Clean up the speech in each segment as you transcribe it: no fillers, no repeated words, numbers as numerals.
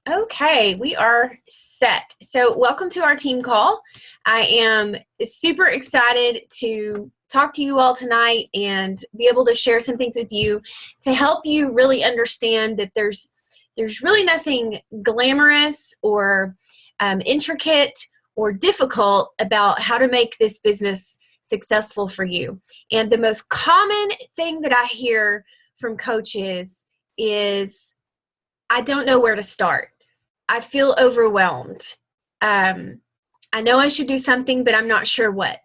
Okay, we are set. So welcome to our team call. I am super excited to talk to you all tonight and be able to share some things with you to help you really understand that there's really nothing glamorous or intricate or difficult about how to make this business successful for you. And the most common thing that I hear from coaches is, I don't know where to start. I feel overwhelmed. I know I should do something, but I'm not sure what.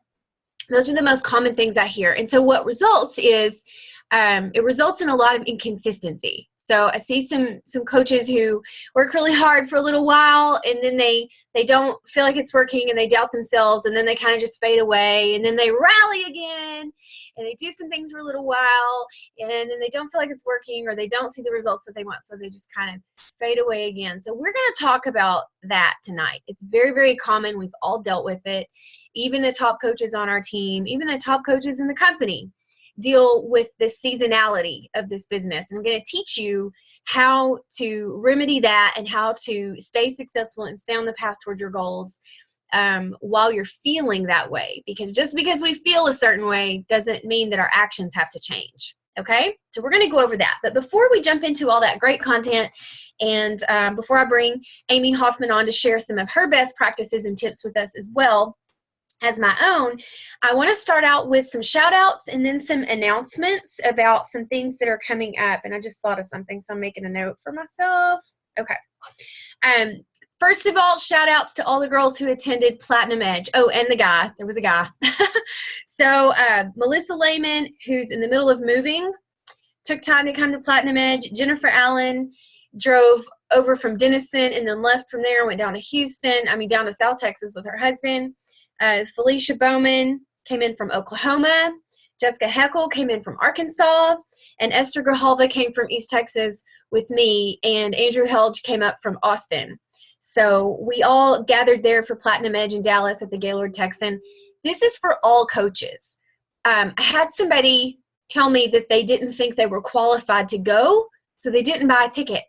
Those are the most common things I hear. And so what results is, it results in a lot of inconsistency. So I see some coaches who work really hard for a little while, and then they don't feel like it's working, and they doubt themselves, and then they kind of just fade away, and then they rally again, and they do some things for a little while, and then they don't feel like it's working, or they don't see the results that they want, so they just kind of fade away again. So we're going to talk about that tonight. It's very, very common. We've all dealt with it. Even the top coaches on our team, even the top coaches in the company, deal with the seasonality of this business. And I'm going to teach you how to remedy that and how to stay successful and stay on the path toward your goals while you're feeling that way. Because just because we feel a certain way doesn't mean that our actions have to change. Okay? So we're going to go over that. But before we jump into all that great content, and before I bring Amy Hoffman on to share some of her best practices and tips with us as well as my own, I want to start out with some shout outs and then some announcements about some things that are coming up. And I just thought of something, so I'm making a note for myself. Okay. First of all, shout outs to all the girls who attended Platinum Edge. Oh, and the guy. There was a guy. So Melissa Lehman, who's in the middle of moving, took time to come to Platinum Edge. Jennifer Allen drove over from Denison and then left from there, went down to South Texas with her husband. Felicia Bowman came in from Oklahoma. Jessica Heckel came in from Arkansas. And Esther Grijalva came from East Texas with me. And Andrew Helge came up from Austin. So we all gathered there for Platinum Edge in Dallas at the Gaylord Texan. This is for all coaches. I had somebody tell me that they didn't think they were qualified to go, so they didn't buy a ticket.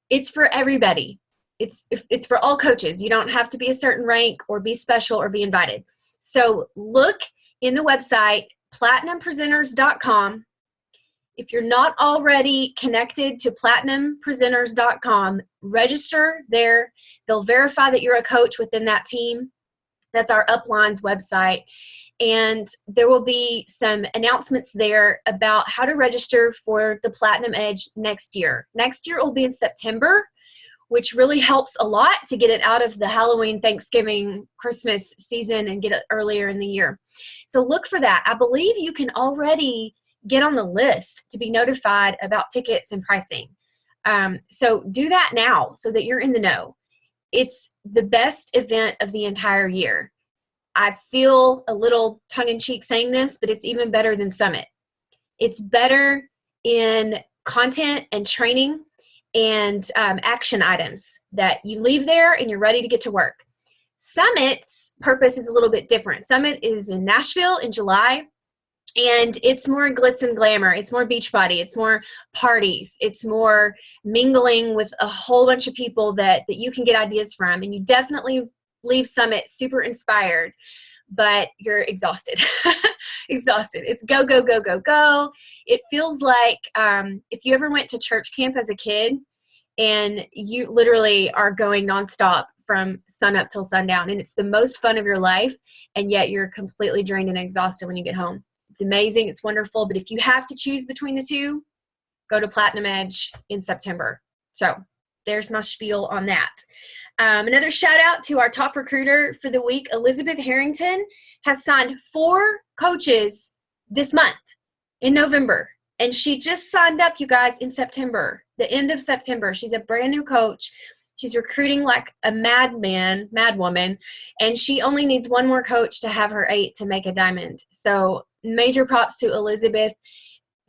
It's for everybody. It's for all coaches. You don't have to be a certain rank or be special or be invited. So look in the website, platinumpresenters.com. If you're not already connected to platinumpresenters.com, register there. They'll verify that you're a coach within that team. That's our Upline's website. And there will be some announcements there about how to register for the Platinum Edge next year. Next year will be in September, which really helps a lot to get it out of the Halloween, Thanksgiving, Christmas season and get it earlier in the year. So look for that. I believe you can already get on the list to be notified about tickets and pricing. So do that now so that you're in the know. It's the best event of the entire year. I feel a little tongue-in-cheek saying this, but it's even better than Summit. It's better in content and training and action items that you leave there and you're ready to get to work. Summit's purpose is a little bit different. Summit is in Nashville in July, and it's more glitz and glamour. It's more Beachbody. It's more parties. It's more mingling with a whole bunch of people that you can get ideas from, and you definitely leave Summit super inspired, but you're exhausted. Exhausted. It's go, go, go, go, go. It feels like if you ever went to church camp as a kid and you literally are going nonstop from sun up till sundown, and it's the most fun of your life, and yet you're completely drained and exhausted when you get home. It's amazing. It's wonderful. But if you have to choose between the two, go to Platinum Edge in September. So there's my spiel on that. Another shout out to our top recruiter for the week, Elizabeth Harrington, has signed 4 coaches this month in November. And she just signed up, you guys, in September, the end of September. She's a brand new coach. She's recruiting like a madwoman, and she only needs one more coach to have her 8 to make a diamond. So major props to Elizabeth.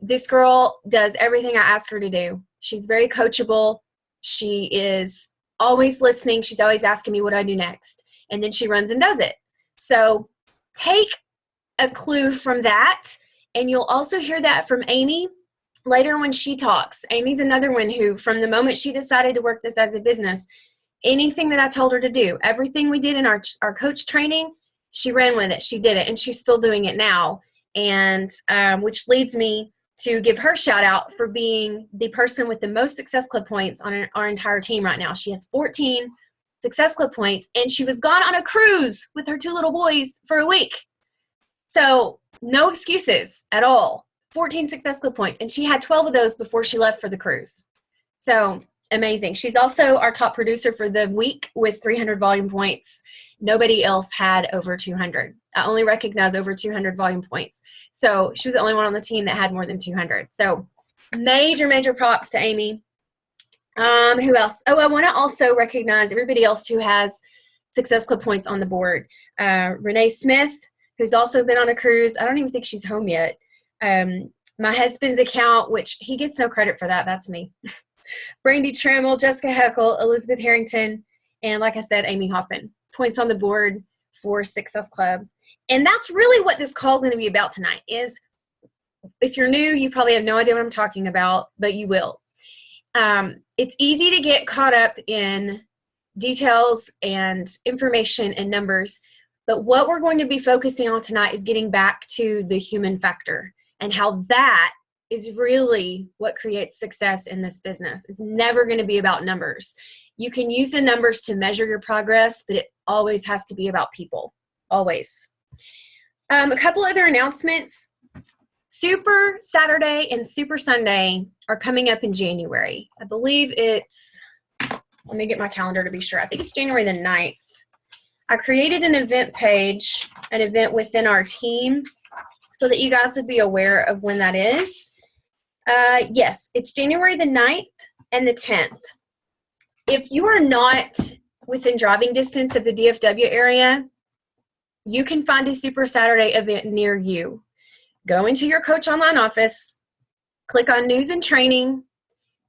This girl does everything I ask her to do. She's very coachable. She is always listening. She's always asking me what I do next. And then she runs and does it. So take a clue from that. And you'll also hear that from Amy later when she talks, Amy's another one who, from the moment she decided to work this as a business, anything that I told her to do, everything we did in our coach training, she ran with it. She did it, and she's still doing it now. And which leads me to give her shout out for being the person with the most Success Club points on our entire team right now. She has 14 Success Club points, and she was gone on a cruise with her 2 little boys for a week. So no excuses at all. 14 Success Club points, and she had 12 of those before she left for the cruise. So amazing. She's also our top producer for the week with 300 volume points. Nobody else had over 200. I only recognize over 200 volume points. So she was the only one on the team that had more than 200. So major props to Amy. Who else? Oh, I want to also recognize everybody else who has Success Club points on the board. Renee Smith, who's also been on a cruise. I don't even think she's home yet. My husband's account, which he gets no credit for that. That's me. Brandy Trammell, Jessica Heckel, Elizabeth Harrington, and like I said, Amy Hoffman. Points on the board for Success Club. And that's really what this call is going to be about tonight is, if you're new, you probably have no idea what I'm talking about, but you will. It's easy to get caught up in details and information and numbers, but what we're going to be focusing on tonight is getting back to the human factor and how that is really what creates success in this business. It's never going to be about numbers. You can use the numbers to measure your progress, but it always has to be about people, always. A couple other announcements. Super Saturday and Super Sunday are coming up in January. I believe it's, let me get my calendar to be sure. I think it's January the 9th. I created an event page, an event within our team, so that you guys would be aware of when that is. Yes, it's January the 9th and the 10th. If you are not within driving distance of the DFW area, you can find a Super Saturday event near you. Go into your Coach Online office, click on News and Training,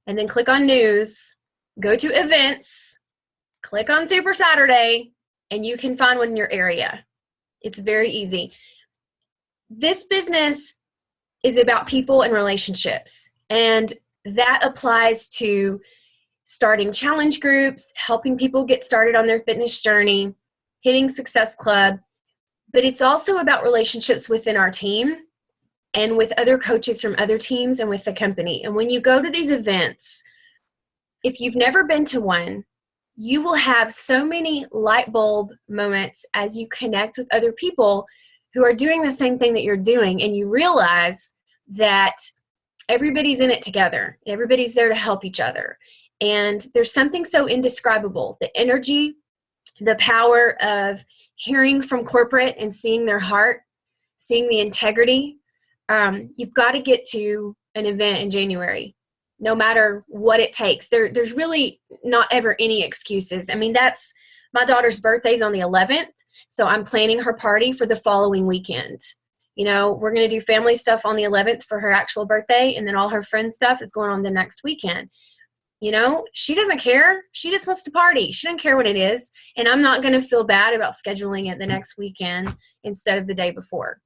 and then click on News. Go to Events, click on Super Saturday, and you can find one in your area. It's very easy. This business is about people and relationships, and that applies to starting challenge groups, helping people get started on their fitness journey, hitting Success Club, but it's also about relationships within our team and with other coaches from other teams and with the company. And when you go to these events, if you've never been to one, you will have so many light bulb moments as you connect with other people who are doing the same thing that you're doing, and you realize that everybody's in it together. Everybody's there to help each other. And there's something so indescribable, the energy, the power of hearing from corporate and seeing their heart, seeing the integrity. You've got to get to an event in January, no matter what it takes. There's really not ever any excuses. I mean, that's my daughter's birthday's on the 11th, so I'm planning her party for the following weekend. You know, we're going to do family stuff on the 11th for her actual birthday, and then all her friend stuff is going on the next weekend. You know, she doesn't care. She just wants to party. She doesn't care what it is, and I'm not going to feel bad about scheduling it the next weekend instead of the day before.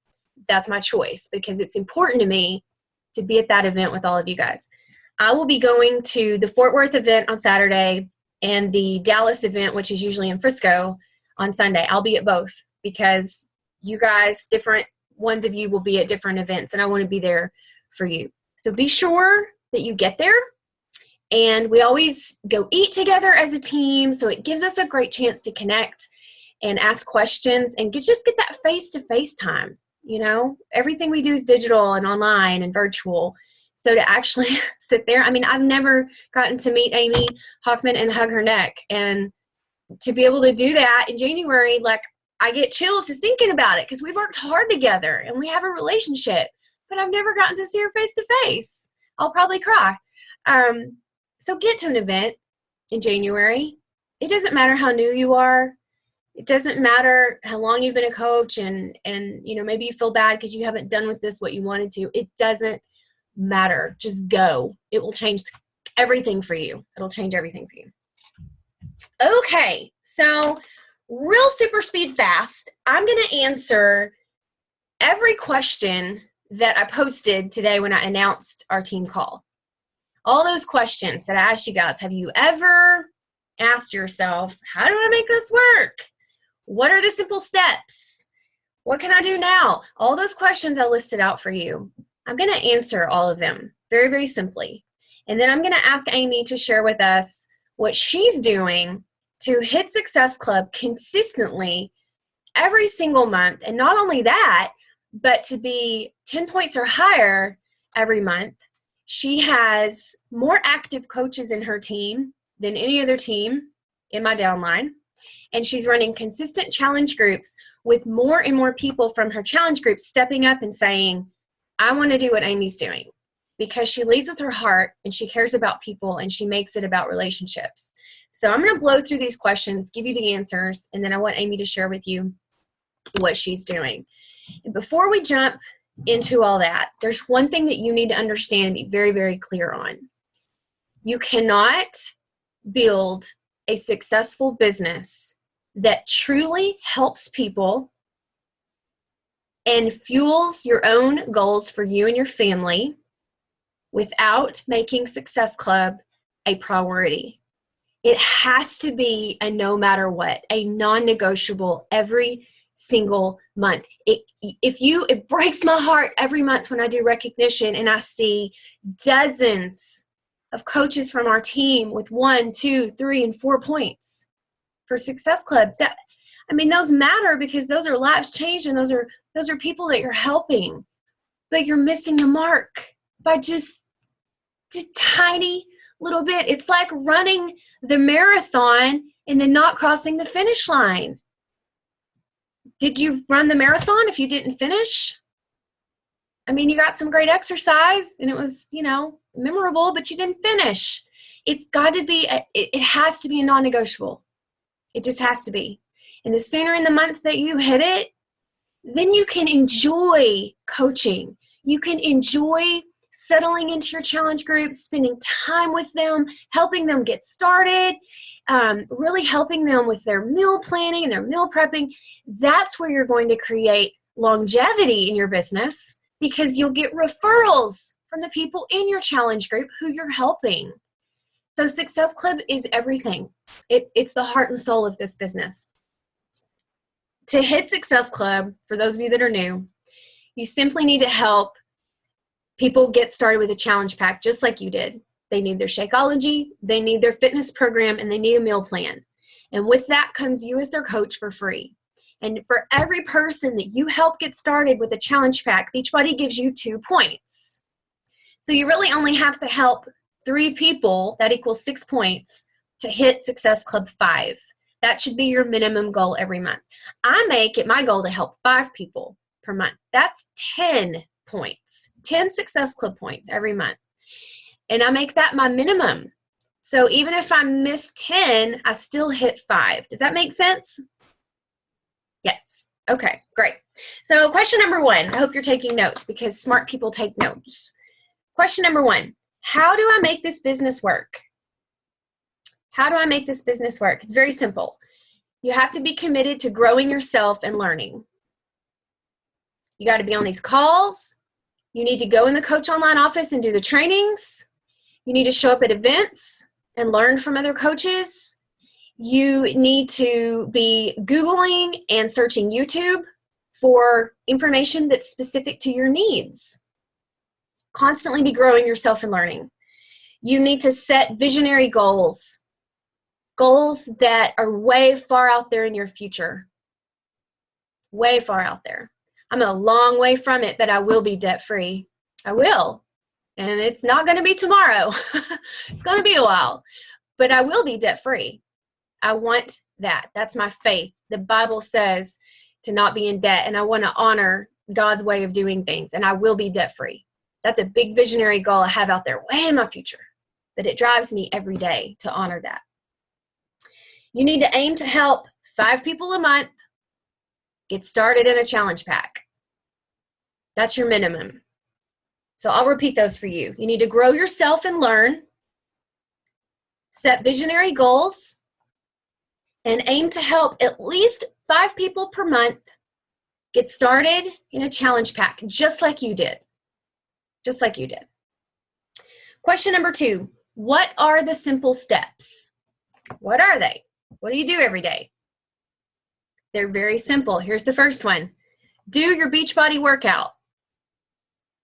That's my choice because it's important to me to be at that event with all of you guys. I will be going to the Fort Worth event on Saturday and the Dallas event, which is usually in Frisco, on Sunday. I'll be at both because you guys, different ones of you will be at different events, and I want to be there for you. So be sure that you get there. And we always go eat together as a team, so it gives us a great chance to connect and ask questions and just get that face-to-face time. You know, everything we do is digital and online and virtual. So to actually sit there, I mean, I've never gotten to meet Amy Hoffman and hug her neck. And to be able to do that in January, like, I get chills just thinking about it because we've worked hard together and we have a relationship. But I've never gotten to see her face-to-face. I'll probably cry. So get to an event in January. It doesn't matter how new you are. It doesn't matter how long you've been a coach and you know, maybe you feel bad because you haven't done with this what you wanted to. It doesn't matter. Just go. It will change everything for you. It'll change everything for you. Okay, so real super speed fast. I'm going to answer every question that I posted today when I announced our team call. All those questions that I asked you guys. Have you ever asked yourself, how do I make this work? What are the simple steps? What can I do now? All those questions I listed out for you. I'm going to answer all of them very, very simply. And then I'm going to ask Amy to share with us what she's doing to hit Success Club consistently every single month. And not only that, but to be 10 points or higher every month. She has more active coaches in her team than any other team in my downline. And she's running consistent challenge groups with more and more people from her challenge groups stepping up and saying, I want to do what Amy's doing, because she leads with her heart and she cares about people and she makes it about relationships. So I'm going to blow through these questions, give you the answers, and then I want Amy to share with you what she's doing. And before we jump into all that, there's one thing that you need to understand and be very, very clear on. You cannot build a successful business that truly helps people and fuels your own goals for you and your family without making Success Club a priority. It has to be a no matter what, a non-negotiable every single month. It breaks my heart every month when I do recognition and I see dozens of coaches from our team with 1, 2, 3, and 4 points for Success Club. Those matter because those are lives changed and those are people that you're helping, but you're missing the mark by just a tiny little bit. It's like running the marathon and then not crossing the finish line. Did you run the marathon if you didn't finish? You got some great exercise and it was, memorable, but you didn't finish. It's got to be, it has to be a non-negotiable. It just has to be. And the sooner in the month that you hit it, then you can enjoy coaching. You can enjoy settling into your challenge groups, spending time with them, helping them get started, really helping them with their meal planning and their meal prepping. That's where you're going to create longevity in your business because you'll get referrals from the people in your challenge group who you're helping. So Success Club is everything. It's the heart and soul of this business. To hit Success Club, for those of you that are new, you simply need to help people get started with a challenge pack just like you did. They need their Shakeology, they need their fitness program, and they need a meal plan. And with that comes you as their coach for free. And for every person that you help get started with a challenge pack, Beachbody gives you 2 points. So you really only have to help 3 people, that equals 6 points, to hit Success Club 5. That should be your minimum goal every month. I make it my goal to help 5 people per month. That's 10 points, 10 Success Club points every month. And I make that my minimum. So even if I miss 10, I still hit 5. Does that make sense? Yes. Okay, great. So question number 1, I hope you're taking notes because smart people take notes. Question number 1, how do I make this business work? How do I make this business work? It's very simple. You have to be committed to growing yourself and learning. You got to be on these calls. You need to go in the Coach Online office and do the trainings. You need to show up at events and learn from other coaches. You need to be Googling and searching YouTube for information that's specific to your needs. Constantly be growing yourself and learning. You need to set visionary goals. Goals that are way far out there in your future. Way far out there. I'm a long way from it, but I will be debt-free. I will. And it's not going to be tomorrow. It's going to be a while. But I will be debt-free. I want that. That's my faith. The Bible says to not be in debt, and I want to honor God's way of doing things, and I will be debt-free. That's a big visionary goal I have out there way in my future, but it drives me every day to honor that. You need to aim to help 5 people a month get started in a challenge pack. That's your minimum. So I'll repeat those for you. You need to grow yourself and learn, set visionary goals, and aim to help at least 5 people per month Get started in a challenge pack, just like you did. Just like you did. Question number 2, what are the simple steps? What are they? What do you do every day? They're very simple. Here's the first one. Do your Beachbody workout.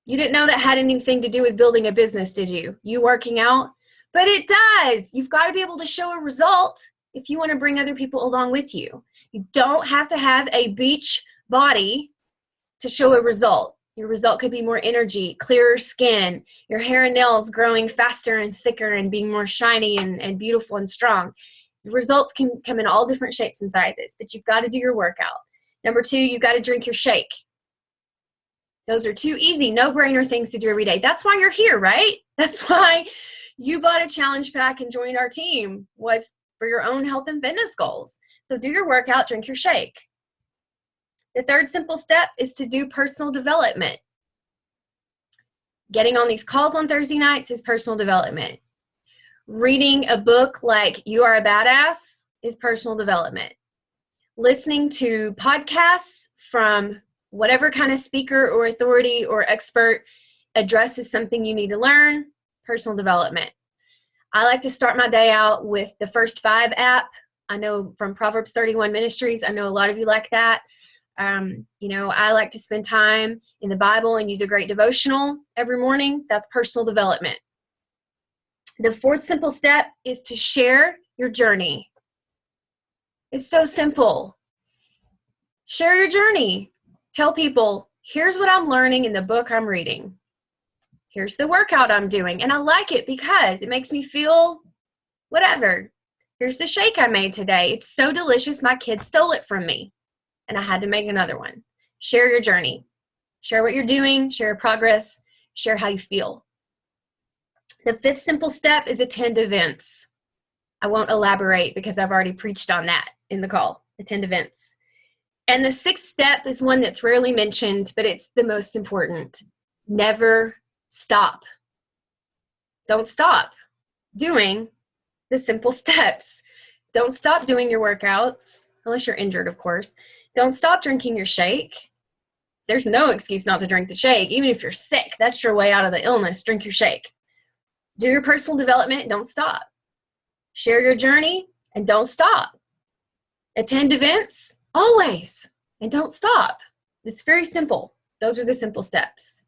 You didn't know that had anything to do with building a business, did you? You working out? But it does. You've got to be able to show a result if you want to bring other people along with you. You don't have to have a beach body to show a result. Your result could be more energy, clearer skin, your hair and nails growing faster and thicker and being more shiny and beautiful and strong. The results can come in all different shapes and sizes, but you've got to do your workout. Number 2, you've got to drink your shake. Those are 2 easy, no-brainer things to do every day. That's why you're here, right? That's why you bought a challenge pack and joined our team, was for your own health and fitness goals. So do your workout, drink your shake. The third simple step is to do personal development. Getting on these calls on Thursday nights is personal development. Reading a book like You Are a Badass is personal development. Listening to podcasts from whatever kind of speaker or authority or expert addresses something you need to learn, personal development. I like to start my day out with the First 5 app. I know from Proverbs 31 Ministries, I know a lot of you like that. I like to spend time in the Bible and use a great devotional every morning. That's personal development. The fourth simple step is to share your journey. It's so simple. Share your journey. Tell people, here's what I'm learning in the book I'm reading. Here's the workout I'm doing. And I like it because it makes me feel whatever. Here's the shake I made today. It's so delicious. My kid stole it from me and I had to make another one. Share your journey. Share what you're doing. Share your progress. Share how you feel. The fifth simple step is attend events. I won't elaborate because I've already preached on that in the call. Attend events. And the sixth step is one that's rarely mentioned, but it's the most important. Never stop. Don't stop doing the simple steps. Don't stop doing your workouts, unless you're injured, of course. Don't stop drinking your shake. There's no excuse not to drink the shake. Even if you're sick, that's your way out of the illness. Drink your shake. Do your personal development. Don't stop. Share your journey and don't stop. Attend events always and don't stop. It's very simple. Those are the simple steps.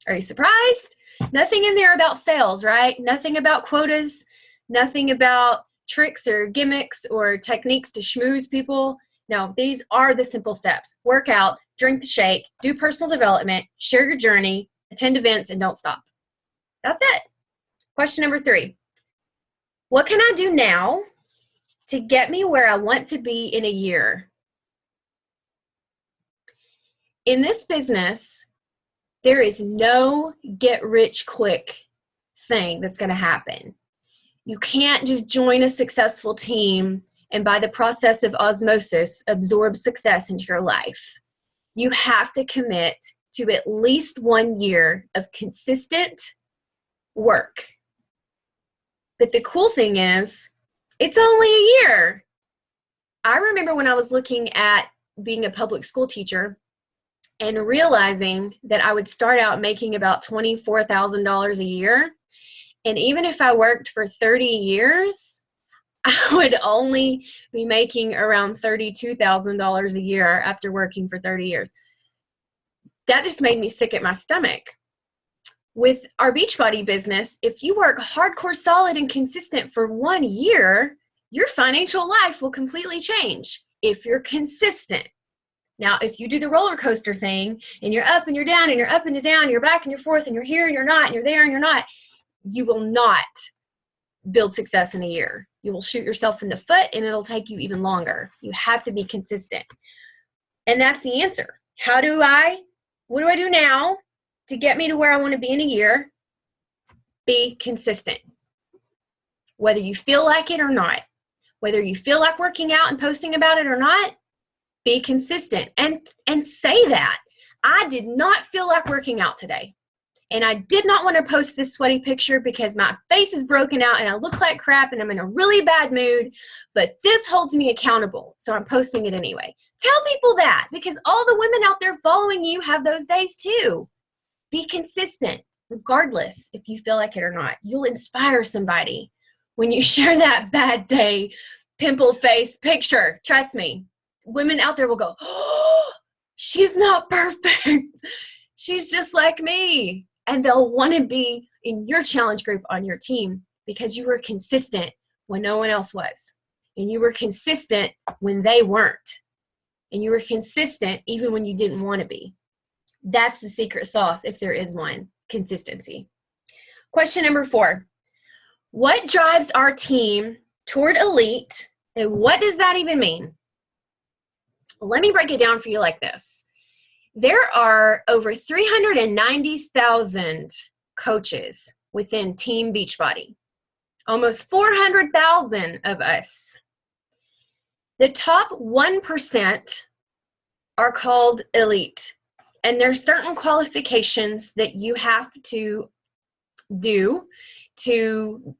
Are you surprised? Nothing in there about sales, right? Nothing about quotas. Nothing about tricks or gimmicks or techniques to schmooze people. No, these are the simple steps. Work out, drink the shake, do personal development, share your journey, attend events, and don't stop. That's it. Question number 3. What can I do now to get me where I want to be in a year? In this business, there is no get-rich-quick thing that's going to happen. You can't just join a successful team and by the process of osmosis, absorb success into your life. You have to commit to at least 1 year of consistent work. But the cool thing is, it's only a year. I remember when I was looking at being a public school teacher and realizing that I would start out making about $24,000 a year. And even if I worked for 30 years, I would only be making around $32,000 a year after working for 30 years. That just made me sick at my stomach. With our Beachbody business, if you work hardcore, solid, and consistent for 1 year, your financial life will completely change if you're consistent. Now, if you do the roller coaster thing and you're up and you're down and you're up and you're down, you're back and you're forth and you're here and you're not and you're there and you're not, you will not build success in a year. You will shoot yourself in the foot and it'll take you even longer. You have to be consistent. And that's the answer. What do I do now to get me to where I want to be in a year? Be consistent. Whether you feel like it or not, whether you feel like working out and posting about it or not, be consistent and say that. I did not feel like working out today. And I did not want to post this sweaty picture because my face is broken out and I look like crap and I'm in a really bad mood, but this holds me accountable. So I'm posting it anyway. Tell people that, because all the women out there following you have those days too. Be consistent, regardless if you feel like it or not. You'll inspire somebody when you share that bad day, pimple face picture. Trust me, women out there will go, oh, she's not perfect. She's just like me. And they'll want to be in your challenge group on your team because you were consistent when no one else was. And you were consistent when they weren't. And you were consistent even when you didn't want to be. That's the secret sauce, if there is one: consistency. Question number 4. What drives our team toward elite, and what does that even mean? Let me break it down for you like this. There are over 390,000 coaches within Team Beachbody. Almost 400,000 of us. The top 1% are called elite, and there's certain qualifications that you have to do to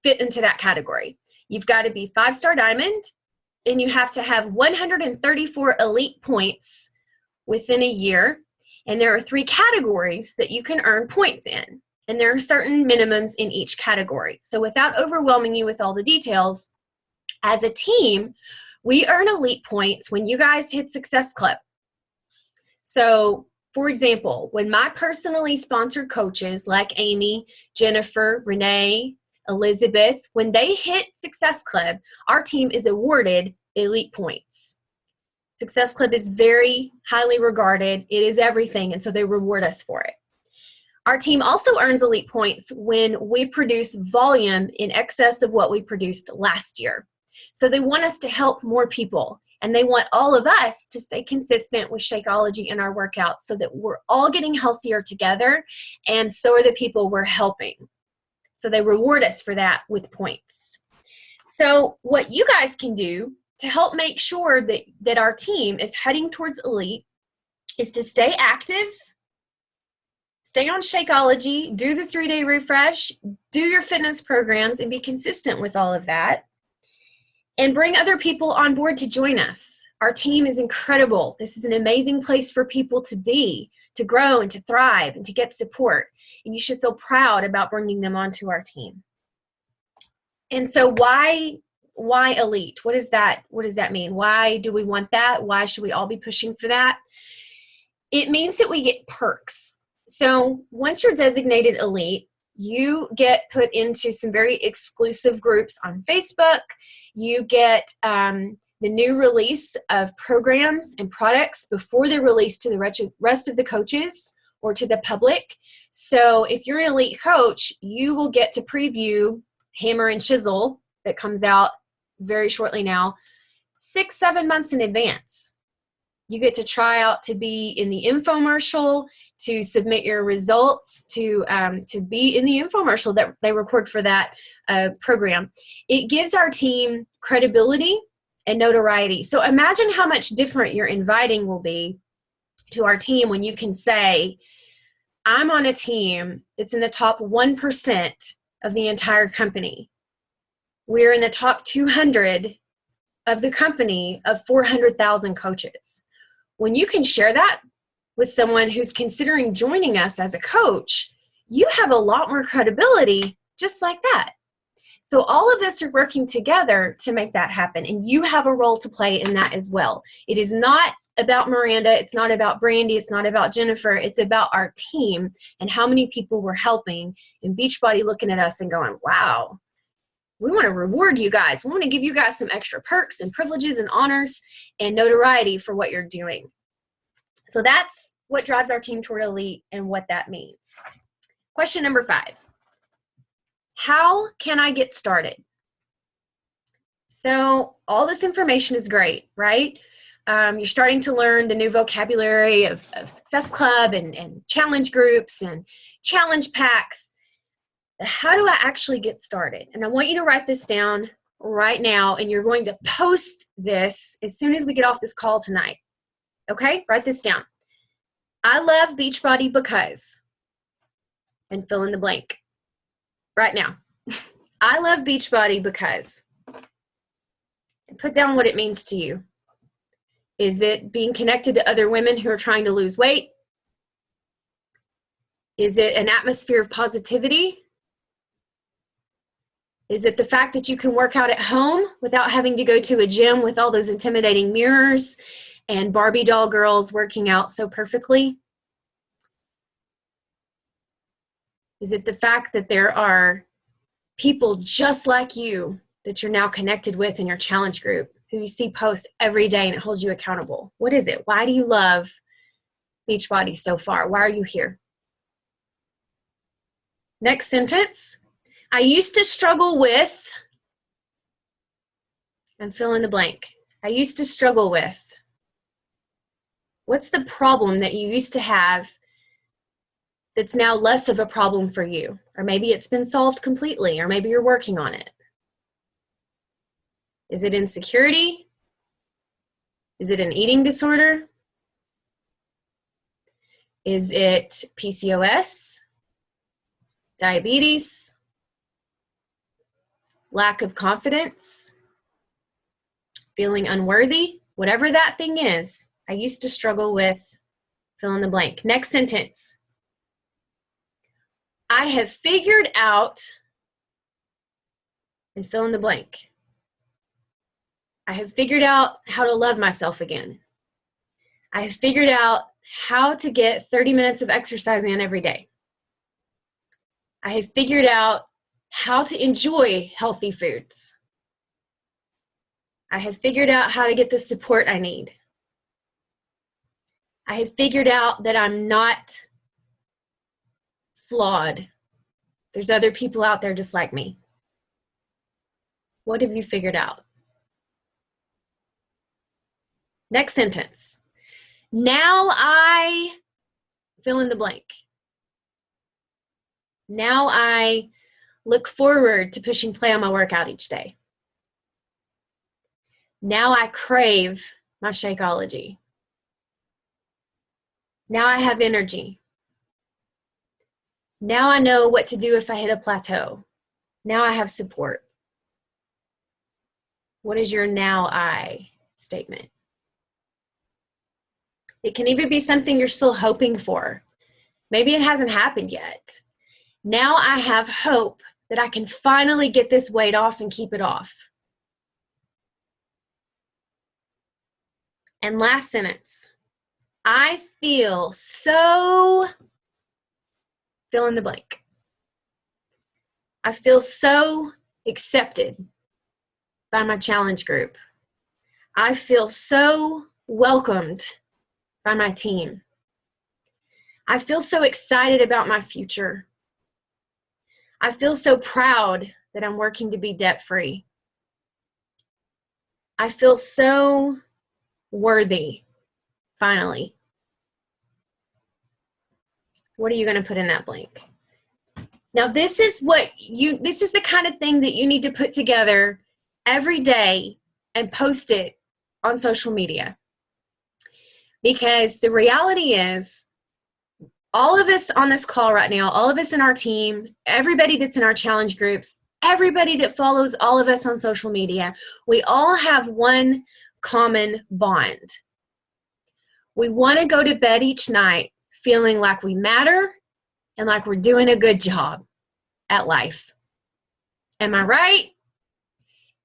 fit into that category. You've got to be 5-star diamond, and you have to have 134 elite points within a year, and there are 3 categories that you can earn points in, and there are certain minimums in each category. So without overwhelming you with all the details, as a team, we earn elite points when you guys hit Success Club. So, for example, when my personally sponsored coaches like Amy, Jennifer, Renee, Elizabeth, when they hit Success Club, our team is awarded elite points. Success Club is very highly regarded. It is everything, and so they reward us for it. Our team also earns elite points when we produce volume in excess of what we produced last year. So they want us to help more people, and they want all of us to stay consistent with Shakeology in our workouts so that we're all getting healthier together, and so are the people we're helping. So they reward us for that with points. So what you guys can do to help make sure that our team is heading towards elite is to stay active, stay on Shakeology, do the 3-day refresh, do your fitness programs, and be consistent with all of that. And bring other people on board to join us. Our team is incredible. This is an amazing place for people to be, to grow and to thrive and to get support. And you should feel proud about bringing them onto our team. And so why elite? What does that mean? Why do we want that? Why should we all be pushing for that? It means that we get perks. So once you're designated elite, you get put into some very exclusive groups on Facebook. You get the new release of programs and products before they're released to the rest of the coaches or to the public. So if you're an elite coach, you will get to preview Hammer and Chisel that comes out very shortly now, 6-7 months in advance. You get to try out to be in the infomercial, to submit your results, to be in the infomercial that they record for that program. It gives our team credibility and notoriety. So imagine how much different your inviting will be to our team when you can say, I'm on a team that's in the top 1% of the entire company. We're in the top 200 of the company of 400,000 coaches. When you can share that with someone who's considering joining us as a coach, you have a lot more credibility just like that. So all of us are working together to make that happen, and you have a role to play in that as well. It is not about Miranda, it's not about Brandy, it's not about Jennifer, it's about our team and how many people we're helping, and Beachbody looking at us and going, wow, we want to reward you guys. We want to give you guys some extra perks and privileges and honors and notoriety for what you're doing. So that's what drives our team toward elite and what that means. Question number 5. How can I get started? So all this information is great, right? You're starting to learn the new vocabulary of Success Club and challenge groups and challenge packs. How do I actually get started? And I want you to write this down right now, and you're going to post this as soon as we get off this call tonight. Okay? Write this down. I love Beachbody because, and fill in the blank right now. I love Beachbody because, and put down what it means to you. Is it being connected to other women who are trying to lose weight? Is it an atmosphere of positivity? Is it the fact that you can work out at home without having to go to a gym with all those intimidating mirrors and Barbie doll girls working out so perfectly? Is it the fact that there are people just like you that you're now connected with in your challenge group who you see post every day and it holds you accountable? What is it? Why do you love Beachbody so far? Why are you here? Next sentence. I used to struggle with, and fill in the blank. I used to struggle with. What's the problem that you used to have that's now less of a problem for you? Or maybe it's been solved completely, or maybe you're working on it. Is it insecurity? Is it an eating disorder? Is it PCOS? Diabetes? Lack of confidence? Feeling unworthy? Whatever that thing is, I used to struggle with, fill in the blank. Next sentence. I have figured out, and fill in the blank. I have figured out how to love myself again. I have figured out how to get 30 minutes of exercise in every day. I have figured out how to enjoy healthy foods. I have figured out how to get the support I need. I have figured out that I'm not flawed. There's other people out there just like me. What have you figured out? Next sentence. Now I, fill in the blank. Now I look forward to pushing play on my workout each day. Now I crave my Shakeology. Now I have energy. Now I know what to do if I hit a plateau. Now I have support. What is your now I statement? It can even be something you're still hoping for. Maybe it hasn't happened yet. Now I have hope that I can finally get this weight off and keep it off. And last sentence. I feel so, fill in the blank. I feel so accepted by my challenge group. I feel so welcomed by my team. I feel so excited about my future. I feel so proud that I'm working to be debt-free. I feel so worthy, finally. What are you going to put in that blank? Now, this is the kind of thing that you need to put together every day and post it on social media. Because the reality is, all of us on this call right now, all of us in our team, everybody that's in our challenge groups, everybody that follows all of us on social media, we all have one common bond. We want to go to bed each night feeling like we matter and like we're doing a good job at life. Am I right?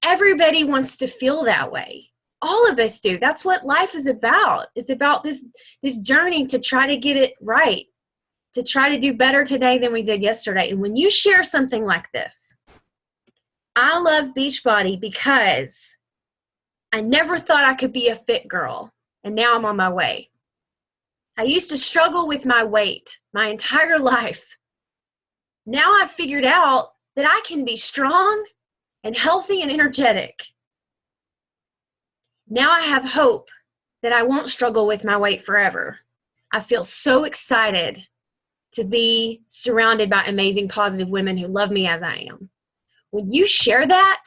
Everybody wants to feel that way. All of us do. That's what life is about. It's about this journey to try to get it right, to try to do better today than we did yesterday. And when you share something like this, I love Beachbody because I never thought I could be a fit girl, and now I'm on my way. I used to struggle with my weight my entire life. Now I've figured out that I can be strong and healthy and energetic. Now I have hope that I won't struggle with my weight forever. I feel so excited to be surrounded by amazing, positive women who love me as I am. When you share that,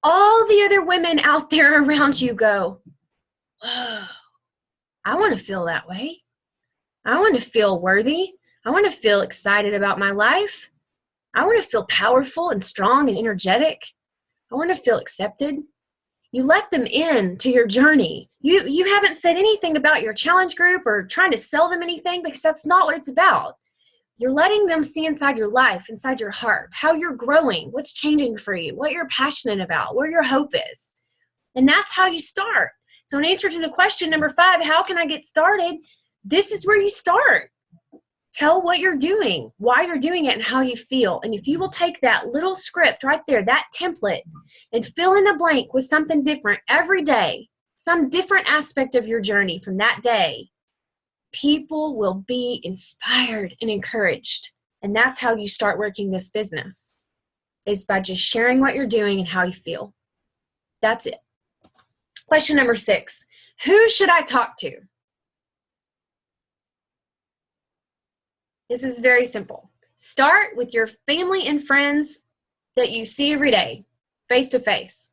all the other women out there around you go, oh, I want to feel that way. I want to feel worthy. I want to feel excited about my life. I want to feel powerful and strong and energetic. I want to feel accepted. You let them in to your journey. You haven't said anything about your challenge group or trying to sell them anything, because that's not what it's about. You're letting them see inside your life, inside your heart, how you're growing, what's changing for you, what you're passionate about, where your hope is. And that's how you start. So in answer to the question number 5, how can I get started? This is where you start. Tell what you're doing, why you're doing it, and how you feel. And if you will take that little script right there, that template, and fill in the blank with something different every day, some different aspect of your journey from that day, people will be inspired and encouraged. And that's how you start working this business, is by just sharing what you're doing and how you feel. That's it. Question number 6, who should I talk to? This is very simple. Start with your family and friends that you see every day, face to face.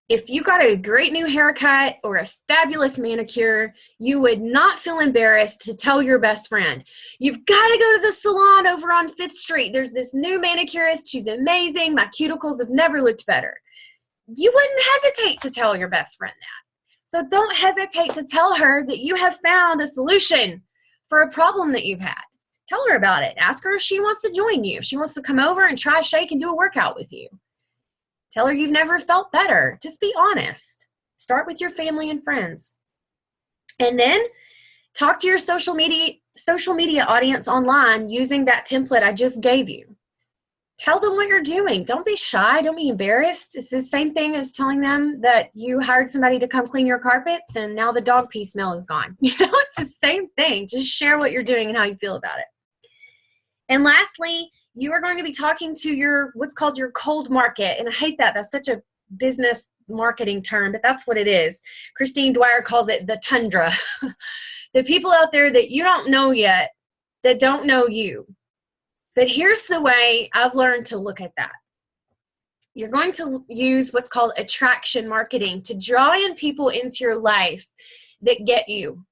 If you got a great new haircut or a fabulous manicure, you would not feel embarrassed to tell your best friend, you've got to go to the salon over on 5th Street. There's this new manicurist. She's amazing. My cuticles have never looked better. You wouldn't hesitate to tell your best friend that. So don't hesitate to tell her that you have found a solution for a problem that you've had. Tell her about it. Ask her if she wants to join you. If she wants to come over and try a shake and do a workout with you. Tell her you've never felt better. Just be honest. Start with your family and friends. And then talk to your social media audience online using that template I just gave you. Tell them what you're doing. Don't be shy. Don't be embarrassed. It's the same thing as telling them that you hired somebody to come clean your carpets and now the dog pee smell is gone. It's the same thing. Just share what you're doing and how you feel about it. And lastly, you are going to be talking to what's called your cold market. And I hate that. That's such a business marketing term, but that's what it is. Christine Dwyer calls it the tundra. The people out there that you don't know yet, that don't know you. But here's the way I've learned to look at that. You're going to use what's called attraction marketing to draw in people into your life that get you.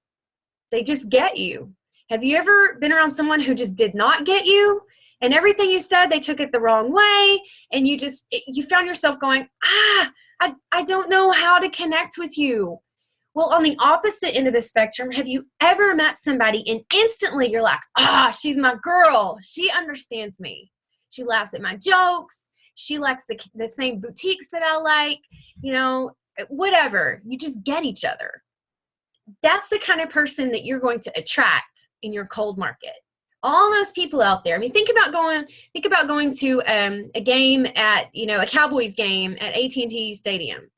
They just get you. Have you ever been around someone who just did not get you? And everything you said, they took it the wrong way. And you found yourself going, I don't know how to connect with you. Well, on the opposite end of the spectrum, have you ever met somebody and instantly you're like, she's my girl. She understands me. She laughs at my jokes. She likes the same boutiques that I like, whatever. You just get each other. That's the kind of person that you're going to attract in your cold market. All those people out there. I mean, think about going to a game at, a Cowboys game at AT&T Stadium.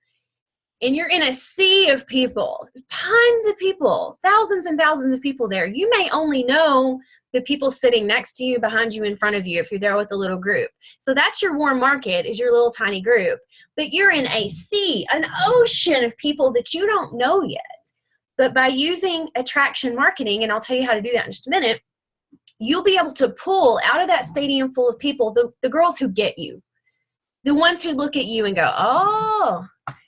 And you're in a sea of people, tons of people, thousands and thousands of people there. You may only know the people sitting next to you, behind you, in front of you, if you're there with a little group. So that's your warm market, is your little tiny group. But you're in a sea, an ocean of people that you don't know yet. But by using attraction marketing, and I'll tell you how to do that in just a minute, you'll be able to pull out of that stadium full of people, the girls who get you, the ones who look at you and go, oh,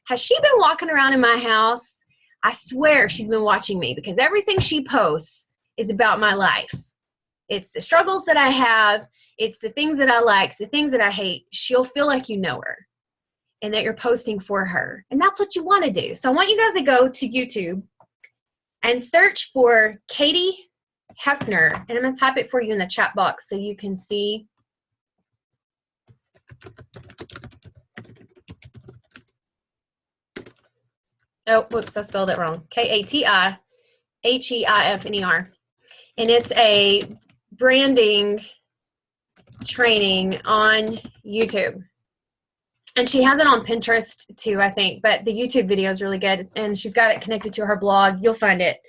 has she been walking around in my house? I swear she's been watching me, because everything she posts is about my life. It's the struggles that I have. It's the things that I like. It's the things that I hate. She'll feel like you know her and that you're posting for her. And that's what you want to do. So I want you guys to go to YouTube and search for Katie Hefner. And I'm going to type it for you in the chat box so you can see. Oh, whoops, I spelled it wrong. Katihefner. And it's a branding training on YouTube. And she has it on Pinterest too, I think. But the YouTube video is really good. And she's got it connected to her blog. You'll find it.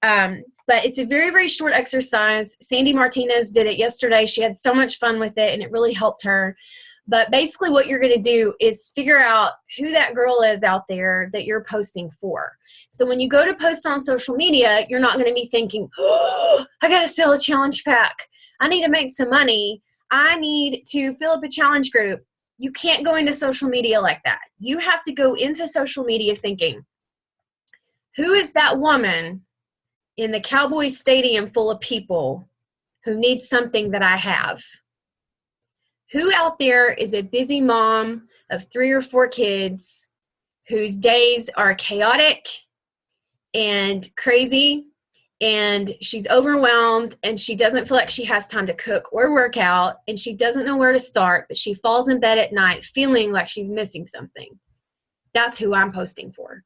But it's a very, very short exercise. Sandy Martinez did it yesterday. She had so much fun with it, and it really helped her. But basically what you're going to do is figure out who that girl is out there that you're posting for. So when you go to post on social media, you're not going to be thinking, oh, I got to sell a challenge pack. I need to make some money. I need to fill up a challenge group. You can't go into social media like that. You have to go into social media thinking, who is that woman in the Cowboys stadium full of people who needs something that I have? Who out there is a busy mom of 3 or 4 kids whose days are chaotic and crazy, and she's overwhelmed, and she doesn't feel like she has time to cook or work out, and she doesn't know where to start, but she falls in bed at night feeling like she's missing something. That's who I'm posting for.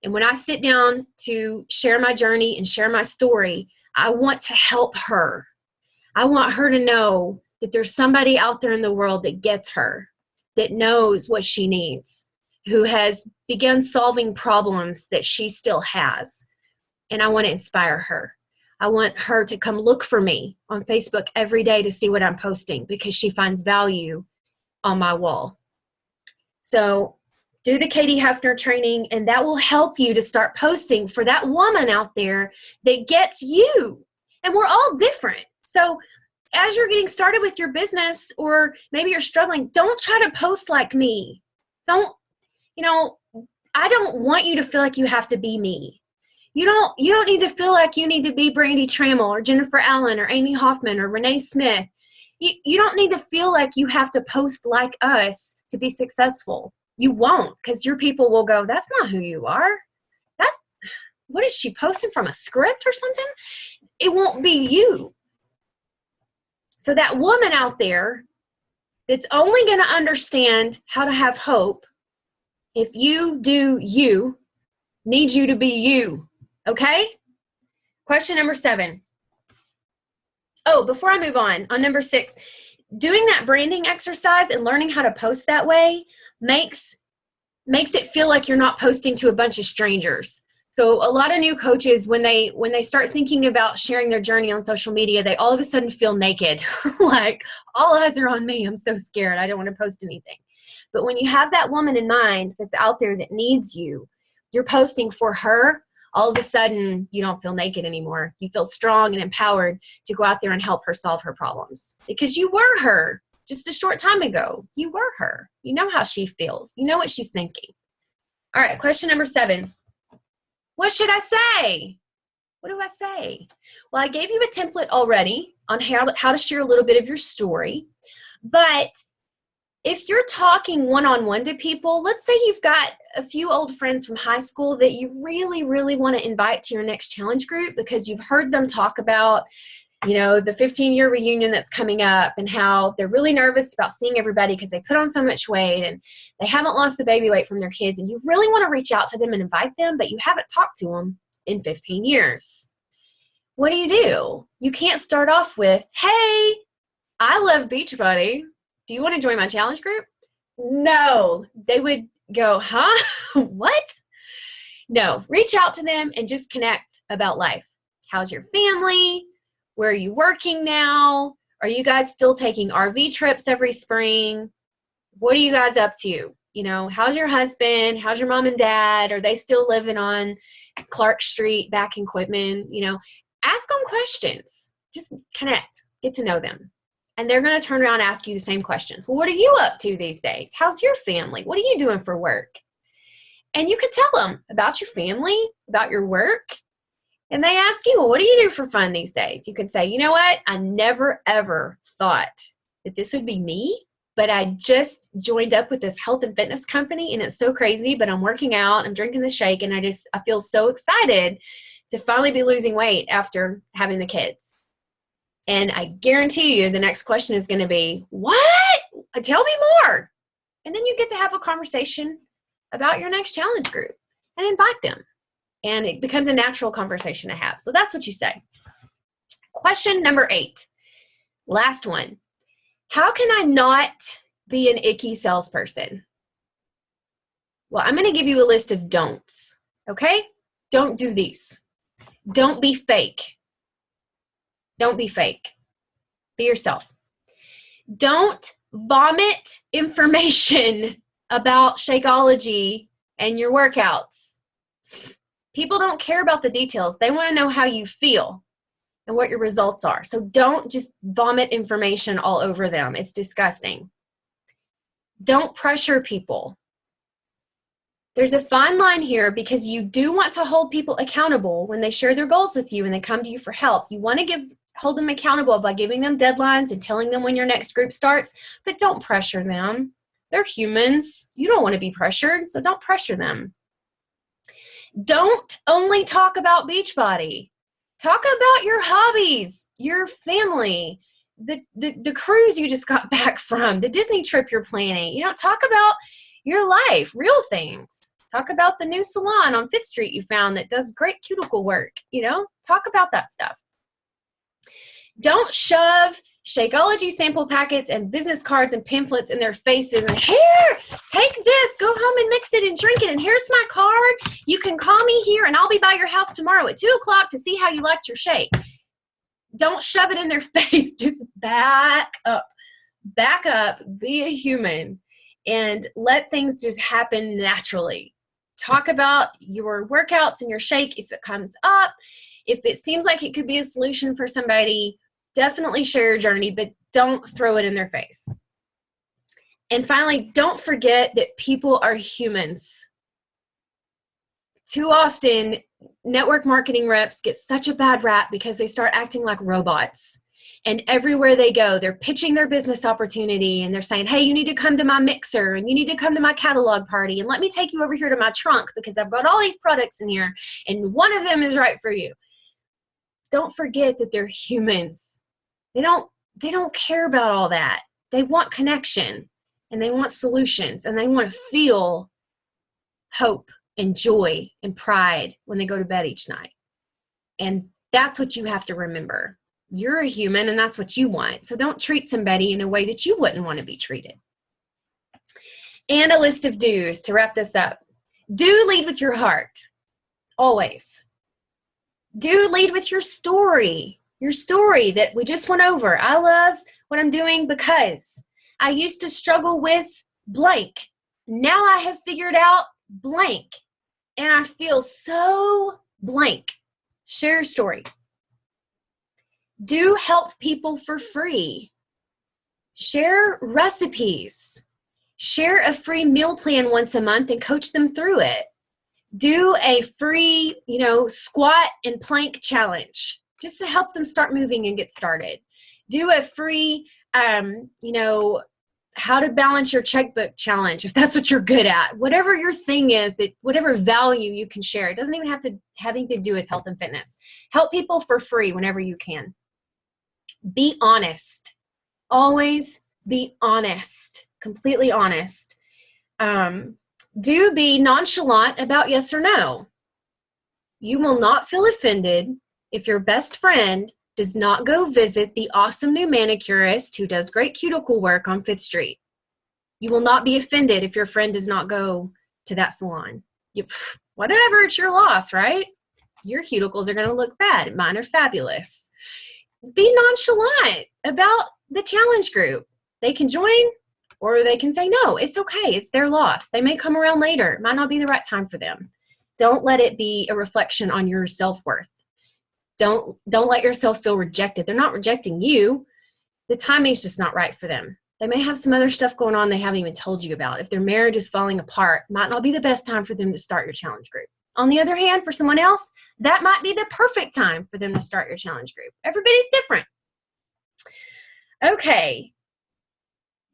And when I sit down to share my journey and share my story, I want to help her. I want her to know that there's somebody out there in the world that gets her, that knows what she needs, who has begun solving problems that she still has. And I want to inspire her. I want her to come look for me on Facebook every day to see what I'm posting because she finds value on my wall. So do the Katie Hefner training, and that will help you to start posting for that woman out there that gets you. And we're all different. So as you're getting started with your business, or maybe you're struggling, don't try to post like me. I don't want you to feel like you have to be me. You don't need to feel like you need to be Brandy Trammell or Jennifer Allen or Amy Hoffman or Renee Smith. You don't need to feel like you have to post like us to be successful. You won't, because your people will go, that's not who you are. What is she posting from, a script or something? It won't be you. So that woman out there that's only going to understand how to have hope if you do you, needs you to be you. Okay? Question number 7. Oh, before I move on number 6, doing that branding exercise and learning how to post that way makes it feel like you're not posting to a bunch of strangers. So a lot of new coaches, when they start thinking about sharing their journey on social media, they all of a sudden feel naked. Like, all eyes are on me. I'm so scared. I don't want to post anything. But when you have that woman in mind that's out there that needs you, you're posting for her, all of a sudden you don't feel naked anymore. You feel strong and empowered to go out there and help her solve her problems. Because you were her just a short time ago. You were her. You know how she feels. You know what she's thinking. All right, question number 7. What should I say? What do I say? Well, I gave you a template already on how to share a little bit of your story. But if you're talking one-on-one to people, let's say you've got a few old friends from high school that you really, really want to invite to your next challenge group because you've heard them talk about, the 15-year reunion that's coming up and how they're really nervous about seeing everybody because they put on so much weight and they haven't lost the baby weight from their kids, and you really want to reach out to them and invite them, but you haven't talked to them in 15 years. What do? You can't start off with, hey, I love Beachbody. Do you want to join my challenge group? No. They would go, huh? What? No. Reach out to them and just connect about life. How's your family? Where are you working now? Are you guys still taking RV trips every spring? What are you guys up to? How's your husband? How's your mom and dad? Are they still living on Clark Street back in Quitman? Ask them questions. Just connect. Get to know them. And they're going to turn around and ask you the same questions. Well, what are you up to these days? How's your family? What are you doing for work? And you could tell them about your family, about your work. And they ask you, well, what do you do for fun these days? You can say, you know what? I never, ever thought that this would be me, but I just joined up with this health and fitness company, and it's so crazy, but I'm working out, I'm drinking the shake, and I feel so excited to finally be losing weight after having the kids. And I guarantee you the next question is going to be, what? Tell me more. And then you get to have a conversation about your next challenge group and invite them. And it becomes a natural conversation to have. So that's what you say. Question number 8. Last one. How can I not be an icky salesperson? Well, I'm going to give you a list of don'ts. Okay? Don't do these. Don't be fake. Don't be fake. Be yourself. Don't vomit information about Shakeology and your workouts. People don't care about the details. They want to know how you feel and what your results are. So don't just vomit information all over them. It's disgusting. Don't pressure people. There's a fine line here because you do want to hold people accountable when they share their goals with you and they come to you for help. You want to hold them accountable by giving them deadlines and telling them when your next group starts, but don't pressure them. They're humans. You don't want to be pressured, so don't pressure them. Don't only talk about Beachbody. Talk about your hobbies, your family, the cruise you just got back from, the Disney trip you're planning. Talk about your life, real things. Talk about the new salon on Fifth Street you found that does great cuticle work. Talk about that stuff. Don't shove Shakeology sample packets and business cards and pamphlets in their faces and, here, take this, go home and mix it and drink it, and here's my card. You can call me here and I'll be by your house tomorrow at 2 o'clock to see how you liked your shake. Don't shove it in their face. Just back up, be a human, and let things just happen naturally. Talk about your workouts and your shake if it comes up. If it seems like it could be a solution for somebody, definitely share your journey, but don't throw it in their face. And finally, don't forget that people are humans. Too often, network marketing reps get such a bad rap because they start acting like robots. And everywhere they go, they're pitching their business opportunity and they're saying, hey, you need to come to my mixer and you need to come to my catalog party and let me take you over here to my trunk because I've got all these products in here and one of them is right for you. Don't forget that they're humans. They don't care about all that. They want connection and they want solutions and they want to feel hope and joy and pride when they go to bed each night. And that's what you have to remember. You're a human and that's what you want. So don't treat somebody in a way that you wouldn't want to be treated. And a list of do's to wrap this up. Do lead with your heart. Always. Do lead with your story. Your story that we just went over. I love what I'm doing because I used to struggle with blank. Now I have figured out blank. And I feel so blank. Share your story. Do help people for free. Share recipes. Share a free meal plan once a month and coach them through it. Do a free, squat and plank challenge just to help them start moving and get started. Do a free, how to balance your checkbook challenge if that's what you're good at. Whatever your thing is, that whatever value you can share. It doesn't even have to have anything to do with health and fitness. Help people for free whenever you can. Be honest. Always be honest. Completely honest. Do be nonchalant about yes or no. You will not feel offended if your best friend does not go visit the awesome new manicurist who does great cuticle work on Fifth Street. You will not be offended if your friend does not go to that salon. Whatever, it's your loss, right? Your cuticles are going to look bad. Mine are fabulous. Be nonchalant about the challenge group. They can join or they can say no. It's okay. It's their loss. They may come around later. It might not be the right time for them. Don't let it be a reflection on your self-worth. Don't let yourself feel rejected. They're not rejecting you. The timing's just not right for them. They may have some other stuff going on they haven't even told you about. If their marriage is falling apart, it might not be the best time for them to start your challenge group. On the other hand, for someone else, that might be the perfect time for them to start your challenge group. Everybody's different. Okay.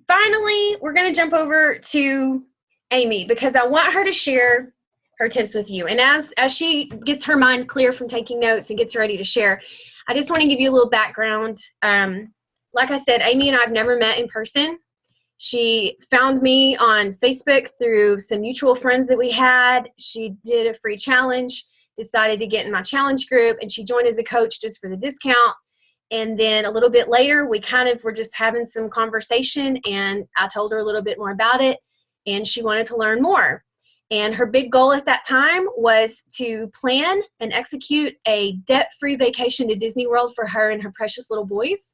Finally, we're going to jump over to Amy because I want her to share her tips with you. And as she gets her mind clear from taking notes and gets ready to share, I just want to give you a little background. Like I said, Amy and I have never met in person. She found me on Facebook through some mutual friends that we had. She did a free challenge, decided to get in my challenge group, and she joined as a coach just for the discount. And then a little bit later, we kind of were just having some conversation, and I told her a little bit more about it, and she wanted to learn more. And her big goal at that time was to plan and execute a debt-free vacation to Disney World for her and her precious little boys.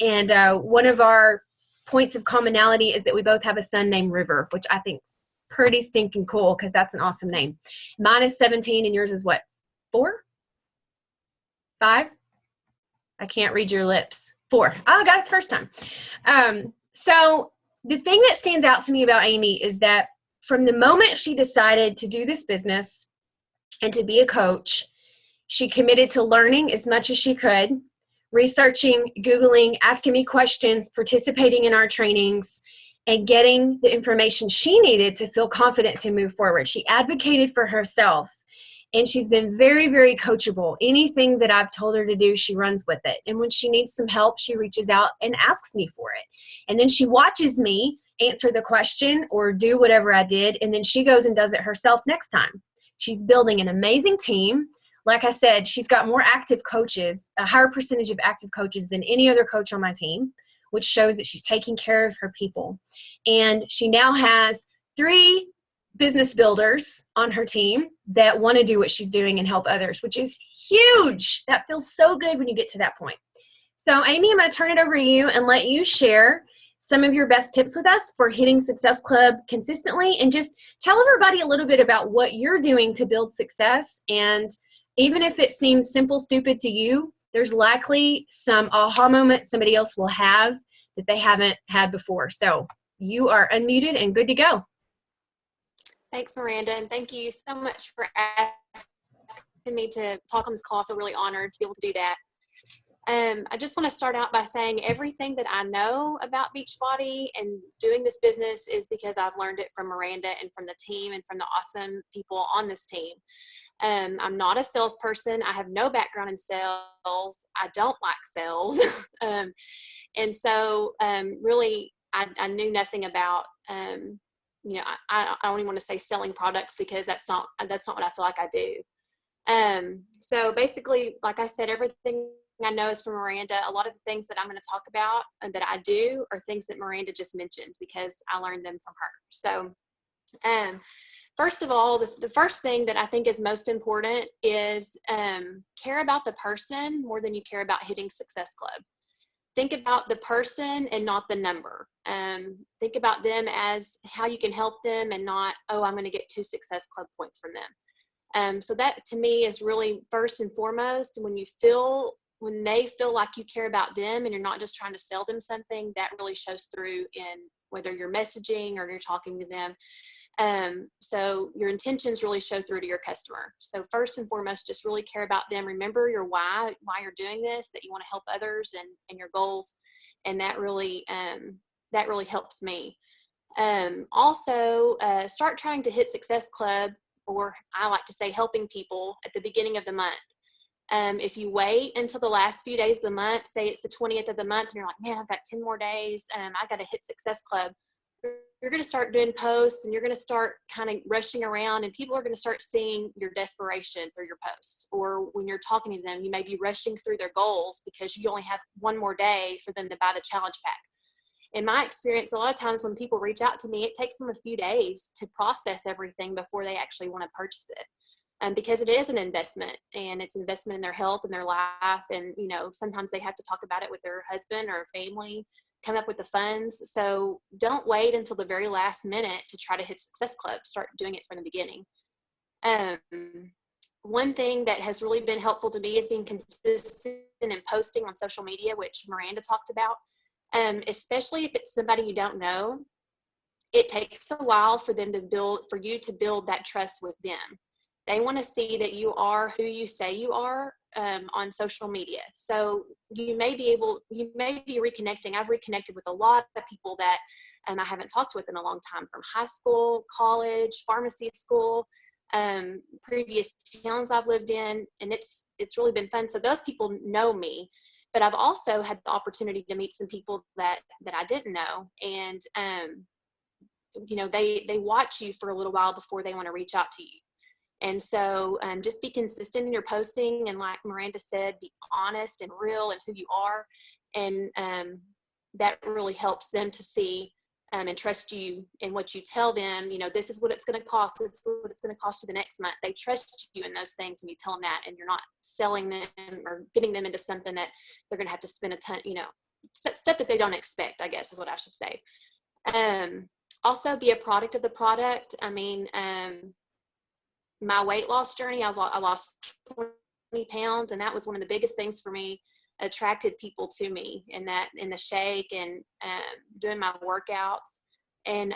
And one of our points of commonality is that we both have a son named River, which I think is pretty stinking cool because that's an awesome name. Mine is 17 and yours is what? 4? 5? I can't read your lips. 4. I got it the first time. So the thing that stands out to me about Amy is that from the moment she decided to do this business and to be a coach, she committed to learning as much as she could, researching, Googling, asking me questions, participating in our trainings, and getting the information she needed to feel confident to move forward. She advocated for herself, and she's been very, very coachable. Anything that I've told her to do, she runs with it. And when she needs some help, she reaches out and asks me for it. And then she watches me answer the question or do whatever I did, and then she goes and does it herself next time. She's building an amazing team. Like I said, she's got more active coaches, a higher percentage of active coaches than any other coach on my team, which shows that she's taking care of her people. And she now has 3 business builders on her team that want to do what she's doing and help others, which is huge. That feels so good when you get to that point. So Amy, I'm going to turn it over to you and let you share some of your best tips with us for hitting Success Club consistently, and just tell everybody a little bit about what you're doing to build success. And even if it seems simple, stupid to you, there's likely some aha moment somebody else will have that they haven't had before. So you are unmuted and good to go. Thanks, Miranda, and thank you so much for asking me to talk on this call. I feel really honored to be able to do that. I just want to start out by saying everything that I know about Beachbody and doing this business is because I've learned it from Miranda and from the team and from the awesome people on this team. I'm not a salesperson. I have no background in sales. I don't like sales. And so really, I knew nothing about, I don't even want to say selling products, because that's not what I feel like I do. So basically, like I said, everything I know is from Miranda. A lot of the things that I'm going to talk about and that I do are things that Miranda just mentioned, because I learned them from her. So first of all, the first thing that I think is most important is care about the person more than you care about hitting Success Club. Think about the person and not the number. Think about them as how you can help them, and not, oh, I'm going to get 2 Success Club points from them. So that to me is really first and foremost. When they feel like you care about them and you're not just trying to sell them something, that really shows through in whether you're messaging or you're talking to them. So your intentions really show through to your customer. So first and foremost, just really care about them. Remember your why you're doing this, that you want to help others, and your goals. And that really helps me. Also, start trying to hit Success Club, or I like to say helping people, at the beginning of the month. If you wait until the last few days of the month, say it's the 20th of the month, and you're like, man, I've got 10 more days. I got to hit Success Club. You're going to start doing posts, and you're going to start kind of rushing around, and people are going to start seeing your desperation through your posts. Or when you're talking to them, you may be rushing through their goals because you only have 1 more day for them to buy the challenge pack. In my experience, a lot of times when people reach out to me, it takes them a few days to process everything before they actually want to purchase it. Because it is an investment, and it's an investment in their health and their life. And, sometimes they have to talk about it with their husband or family, come up with the funds. So don't wait until the very last minute to try to hit Success Club. Start doing it from the beginning. One thing that has really been helpful to me is being consistent in posting on social media, which Miranda talked about. Especially if it's somebody you don't know, it takes a while for you to build that trust with them. They want to see that you are who you say you are on social media. So you may be reconnecting. I've reconnected with a lot of people that I haven't talked with in a long time, from high school, college, pharmacy school, previous towns I've lived in, and it's really been fun. So those people know me, but I've also had the opportunity to meet some people that I didn't know, and they watch you for a little while before they want to reach out to you. And so just be consistent in your posting. And like Miranda said, be honest and real in who you are. And that really helps them to see and trust you in what you tell them. This is what it's going to cost. This is what it's going to cost you the next month. They trust you in those things when you tell them that, and you're not selling them or getting them into something that they're going to have to spend a ton, stuff that they don't expect, I guess is what I should say. Also be a product of the product. My weight loss journey, I lost 20 pounds, and that was one of the biggest things for me, attracted people to me in the shake and doing my workouts. And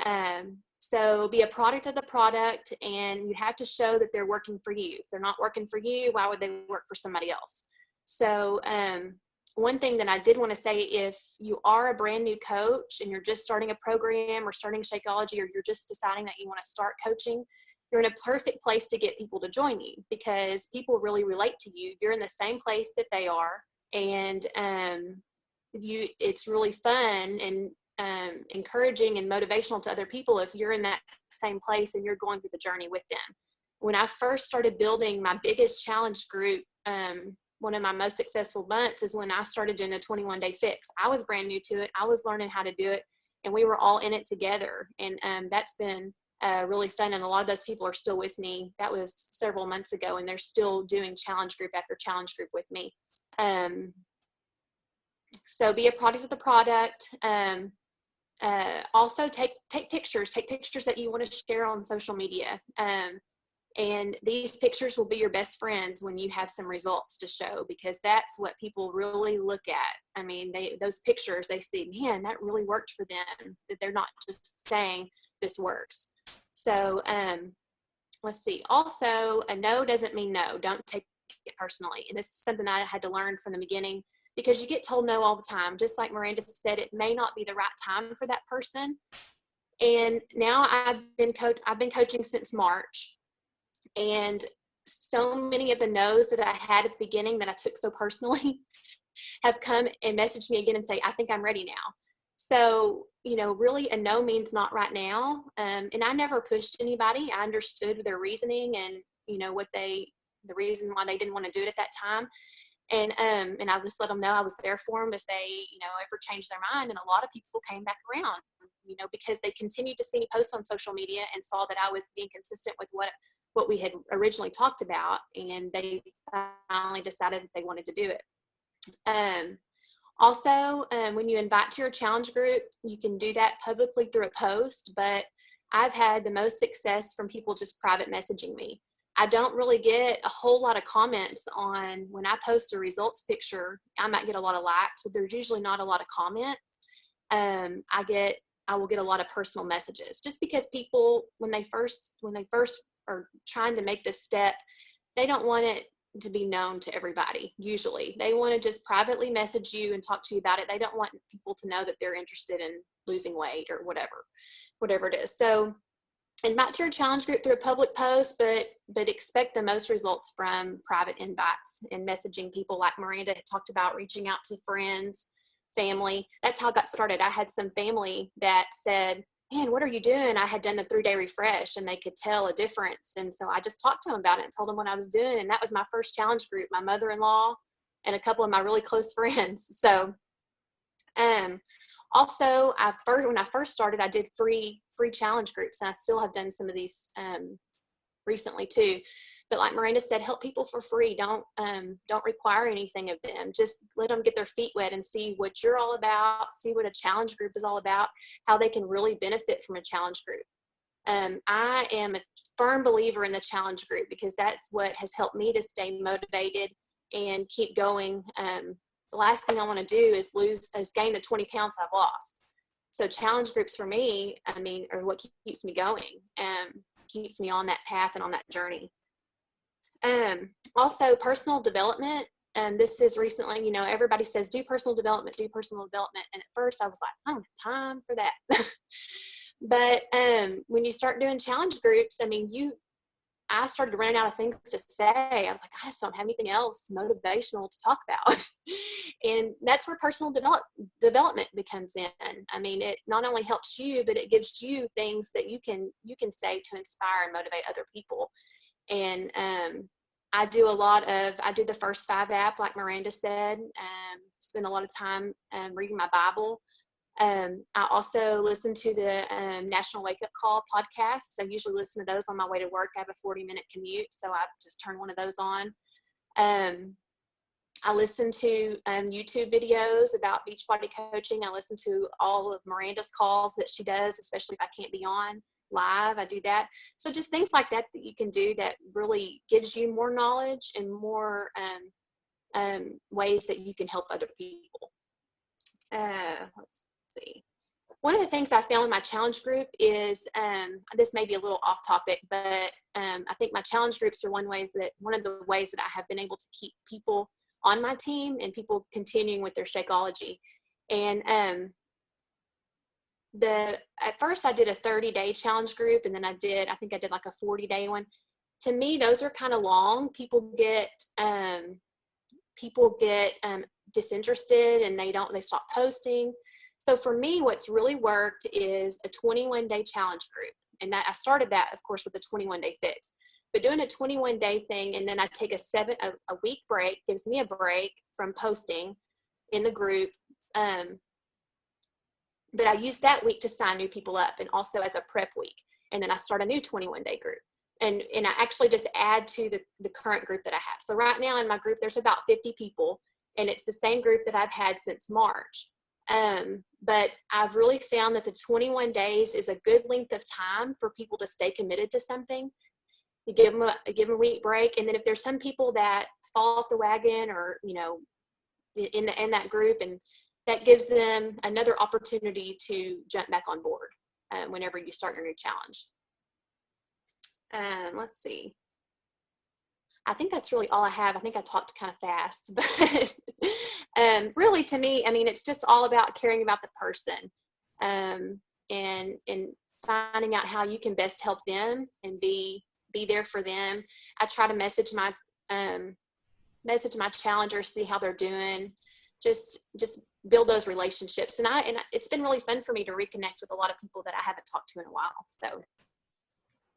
so be a product of the product, and you have to show that they're working for you. If they're not working for you, why would they work for somebody else? So one thing that I did want to say, if you are a brand new coach and you're just starting a program or starting Shakeology, or you're just deciding that you want to start coaching, you're in a perfect place to get people to join you, because people really relate to you. You're in the same place that they are, and it's really fun and encouraging and motivational to other people if you're in that same place and you're going through the journey with them. When I first started building my biggest challenge group, one of my most successful months is when I started doing the 21-day fix. I was brand new to it. I was learning how to do it, and we were all in it together. And that's been really fun. And a lot of those people are still with me. That was several months ago, and they're still doing challenge group after challenge group with me. So be a product of the product. Also take pictures that you want to share on social media. And these pictures will be your best friends when you have some results to show, because that's what people really look at. I mean, those pictures, they see, man, that really worked for them, that they're not just saying this works. So let's see. Also, a no doesn't mean no. Don't take it personally. And this is something I had to learn from the beginning, because you get told no all the time. Just like Miranda said, it may not be the right time for that person. And now I've been coaching since March. And so many of the no's that I had at the beginning that I took so personally have come and messaged me again and say, I think I'm ready now. So, really a no means not right now. And I never pushed anybody. I understood their reasoning and, the reason why they didn't want to do it at that time. And I just let them know I was there for them if they, ever changed their mind. And a lot of people came back around, because they continued to see me post on social media and saw that I was being consistent with what we had originally talked about, and they finally decided that they wanted to do it. Also, when you invite to your challenge group, you can do that publicly through a post, but I've had the most success from people just private messaging me. I don't really get a whole lot of comments on when I post a results picture. I might get a lot of likes, but there's usually not a lot of comments. I will get a lot of personal messages, just because people, when they first are trying to make this step, they don't want it to be known to everybody. Usually they want to just privately message you and talk to you about it. They don't want people to know that they're interested in losing weight or whatever it is. So invite to your challenge group through a public post, but expect the most results from private invites and messaging people, like Miranda had talked about, reaching out to friends, family. That's how I got started. I had some family that said, man, what are you doing? I had done the 3-day refresh, and they could tell a difference. And so I just talked to them about it and told them what I was doing. And that was my first challenge group, my mother-in-law and a couple of my really close friends. So also, when I first started, I did free challenge groups, and I still have done some of these recently too. But like Miranda said, help people for free. Don't require anything of them. Just let them get their feet wet and see what you're all about, see what a challenge group is all about, how they can really benefit from a challenge group. I am a firm believer in the challenge group, because that's what has helped me to stay motivated and keep going. The last thing I want to do is gain the 20 pounds I've lost. So challenge groups for me, are what keeps me going and keeps me on that path and on that journey. Also personal development. This is recently, everybody says, do personal development. And at first I was like, I don't have time for that. But when you start doing challenge groups, I started running out of things to say. I was like, I just don't have anything else motivational to talk about. And that's where personal development becomes in. It not only helps you, but it gives you things that you can say to inspire and motivate other people. And I do the First 5 app, like Miranda said, spend a lot of time reading my Bible. I also listen to the National Wake Up Call podcasts. I usually listen to those on my way to work. I have a 40-minute commute, so I just turn one of those on. I listen to YouTube videos about Beachbody coaching. I listen to all of Miranda's calls that she does, especially if I can't be on live. I do that. So just things like that you can do that really gives you more knowledge and more ways that you can help other people. Let's see. One of the things I found in my challenge group is, this may be a little off topic, but I think my challenge groups are one of the ways that I have been able to keep people on my team and people continuing with their Shakeology. And at first I did a 30-day challenge group, and then I think I did like a 40-day one. To me, those are kind of long. People get disinterested, and they stop posting. So for me, what's really worked is a 21-day challenge group. And I started that, of course, with the 21-day fix. But doing a 21-day thing, and then I take a week break, gives me a break from posting in the group. But I use that week to sign new people up, and also as a prep week. And then I start a new 21-day group. And I actually just add to the current group that I have. So right now in my group, there's about 50 people, and it's the same group that I've had since March. But I've really found that the 21 days is a good length of time for people to stay committed to something. You give them a week break. And then if there's some people that fall off the wagon, or, in that group, and that gives them another opportunity to jump back on board whenever you start your new challenge. Let's see. I think that's really all I have. I think I talked kind of fast, but really, to me, I mean, it's just all about caring about the person, and finding out how you can best help them and be there for them. I try to message my challengers, see how they're doing, just build those relationships. And it's been really fun for me to reconnect with a lot of people that I haven't talked to in a while. So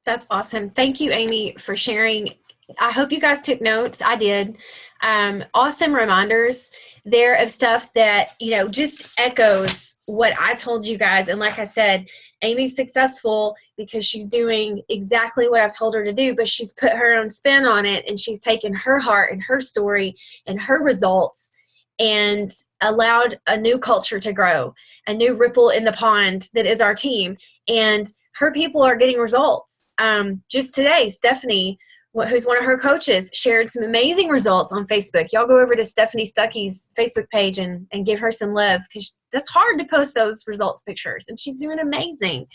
that's awesome. Thank you, Amy, for sharing. I hope you guys took notes. I did. Awesome reminders there of stuff that, just echoes what I told you guys. And like I said, Amy's successful because she's doing exactly what I've told her to do, but she's put her own spin on it, and she's taken her heart and her story and her results and allowed a new culture to grow, a new ripple in the pond that is our team. And her people are getting results. Just today, Stephanie, who's one of her coaches, shared some amazing results on Facebook. Y'all go over to Stephanie Stuckey's Facebook page and give her some love, because that's hard to post those results pictures, and she's doing amazing.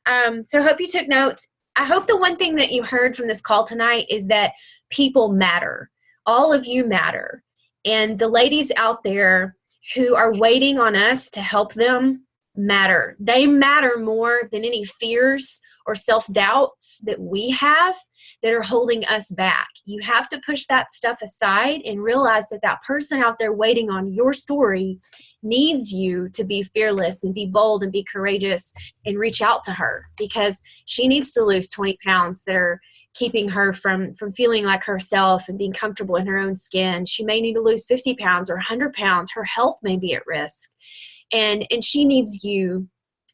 So I hope you took notes. I hope the one thing that you heard from this call tonight is that people matter. All of you matter. And the ladies out there who are waiting on us to help them matter. They matter more than any fears or self-doubts that we have that are holding us back. You have to push that stuff aside and realize that that person out there waiting on your story needs you to be fearless and be bold and be courageous and reach out to her, because she needs to lose 20 pounds that are keeping her from feeling like herself and being comfortable in her own skin. She may need to lose 50 pounds or 100 pounds. Her health may be at risk. And she needs you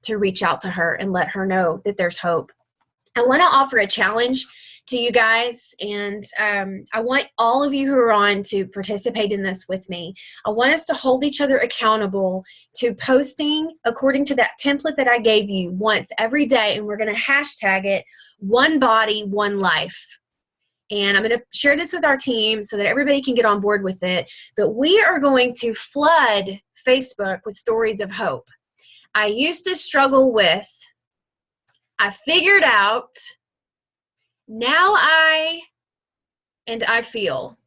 to reach out to her and let her know that there's hope. I want to offer a challenge to you guys, and I want all of you who are on to participate in this with me. I want us to hold each other accountable to posting according to that template that I gave you once every day, and we're going to hashtag it One Body, One Life. And I'm going to share this with our team so that everybody can get on board with it. But we are going to flood Facebook with stories of hope. I used to struggle with, I figured out, now I feel.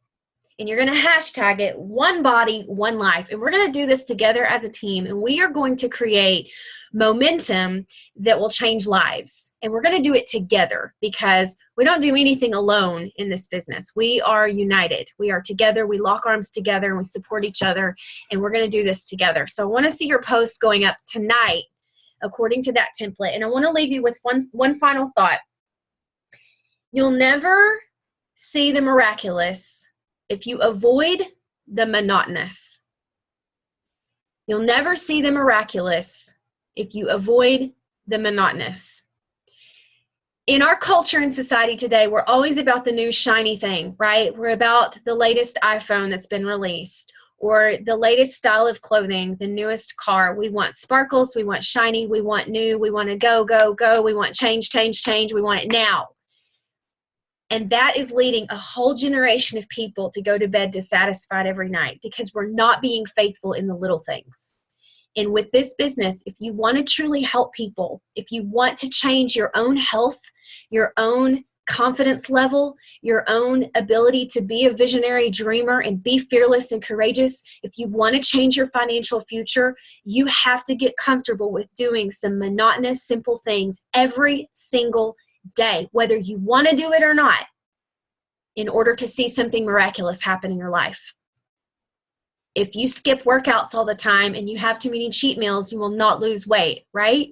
And you're going to hashtag it One Body, One Life. And we're going to do this together as a team. And we are going to create momentum that will change lives. And we're going to do it together, because we don't do anything alone in this business. We are united. We are together. We lock arms together and we support each other. And we're going to do this together. So I want to see your posts going up tonight according to that template. And I want to leave you with one final thought. You'll never see the miraculous if you avoid the monotonous. You'll never see the miraculous if you avoid the monotonous. In our culture and society today, we're always about the new shiny thing, right? We're about the latest iPhone that's been released, or the latest style of clothing, the newest car. We want sparkles, we want shiny, we want new, we want to go, go, go, we want change, change, change, we want it now. And that is leading a whole generation of people to go to bed dissatisfied every night, because we're not being faithful in the little things. And with this business, if you want to truly help people, if you want to change your own health, your own confidence level, your own ability to be a visionary dreamer and be fearless and courageous, if you want to change your financial future, you have to get comfortable with doing some monotonous, simple things every single day, whether you want to do it or not, in order to see something miraculous happen in your life. If you skip workouts all the time and you have too many cheat meals, you will not lose weight, right?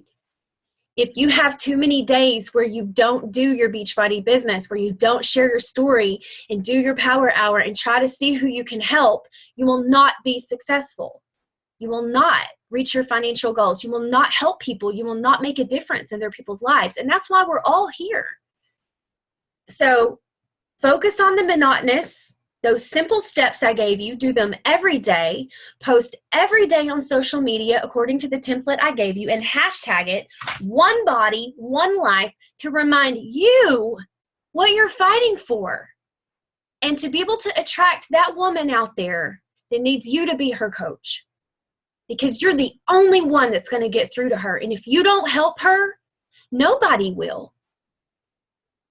If you have too many days where you don't do your Beachbody business, where you don't share your story and do your power hour and try to see who you can help, you will not be successful. You will not reach your financial goals. You will not help people. You will not make a difference in their people's lives. And that's why we're all here. So focus on the monotonous. Those simple steps I gave you, do them every day, post every day on social media according to the template I gave you, and hashtag it one body, one life to remind you what you're fighting for. And to be able to attract that woman out there that needs you to be her coach. Because you're the only one that's going to get through to her. And if you don't help her, nobody will.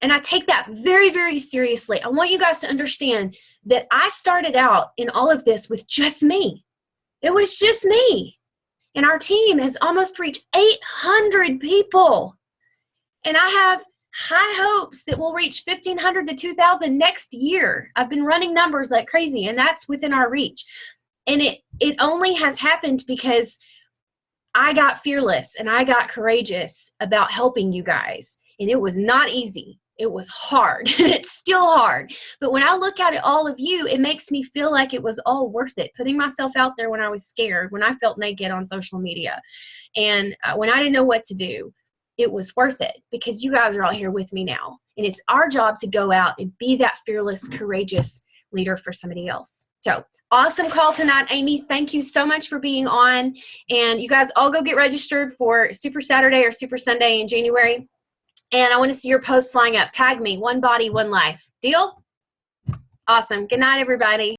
And I take that very, very seriously. I want you guys to understand that I started out in all of this with just me. It was just me. And our team has almost reached 800 people. And I have high hopes that we'll reach 1,500 to 2,000 next year. I've been running numbers like crazy, and that's within our reach. And it only has happened because I got fearless and I got courageous about helping you guys. And it was not easy. It was hard. It's still hard. But when I look at it, all of you, it makes me feel like it was all worth it. Putting myself out there when I was scared, when I felt naked on social media, and when I didn't know what to do, it was worth it because you guys are all here with me now. And it's our job to go out and be that fearless, courageous leader for somebody else. So awesome call tonight, Amy. Thank you so much for being on. And you guys all go get registered for Super Saturday or Super Sunday in January. And I want to see your post flying up. Tag me. One body, one life. Deal? Awesome. Good night, everybody.